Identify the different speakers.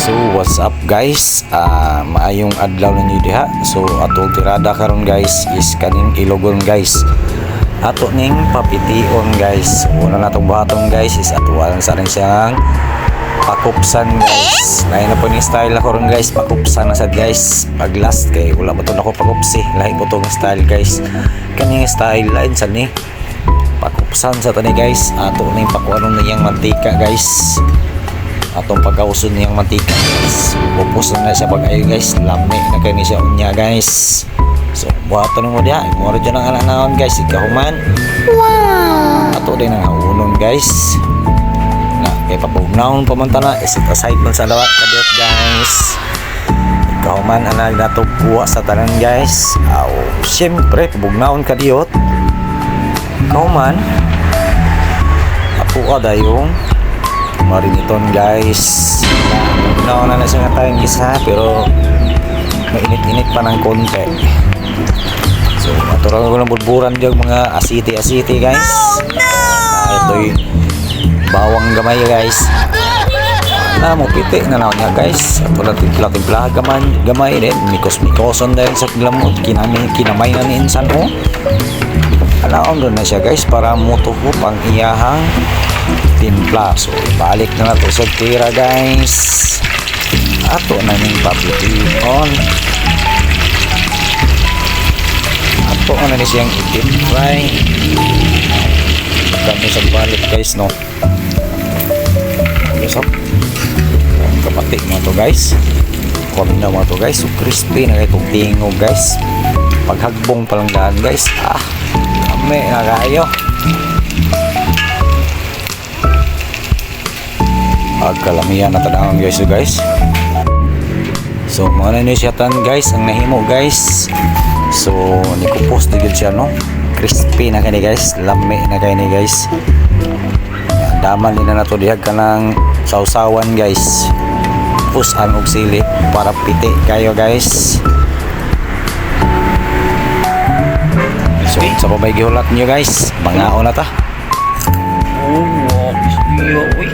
Speaker 1: So what's up guys, maayong adlaw ninyo diha. So atong tirada karon guys is kaning ilogon guys, ato ning papition guys. Una natong buhaton guys is atuan sa rin siyang pakupsan guys. Lain na po ni style ako ron guys, pakupsan na sad guys. Pag last kay wala ba to nako pakupsi, lahi po tong style guys. Kaning style lain sad ni pakupsan sa tani guys. Ato ning pakuanon niyang mantika guys, atong pagkauson niyang mantika guys. Pupus na siya pag-ayo guys, lami na kayo ni siya unya guys. So buhaton mo diha, moro dyan ang anak-anaon guys, ikahuman. Wow! Ato din ang unon guys na kay papugnaon pamantana isit aside man sa lawat kadiyot guys. Ikahuman anag nato buha sa tanan guys. Siyempre pabugnaon kadiyot ikahuman apo ka dayong mariniton guys. Nauna na siya nga tayong isa pero mainit-init pa ng konti. So matural ko ng burburan dyan mga asiti-asiti guys. Ito'y bawang gamay guys. Na mo piti na naon niya guys. Ito lang timpla-timpla gamay din. Mikos-mikoson dahil sa glamot. Kinamay na ni insan mo. Alaon doon na siya guys para mutuho pang iyahang timpla. So balik na nato sa tira guys. Ato na yung papition. Ato na ni siyang itim fry. Kami sa balik guys no. Okay, so kapatid mo to guys. Kumin na mo to guys. So crispy na itong tingog guys. Paghagbong palang daan guys. Kami na kayo. Pagkalamihan na tanangan guys so guys. So mga nanisyatan guys ang nahimo guys. So nikupost digid siya no. Crispy na kani guys, lami na kani guys. Daman din na nato dihag kanang sausawan guys. Pusan og sili para piti kayo guys. So sa babay gihulat niyo guys, mangaon na ta. Oh, uy.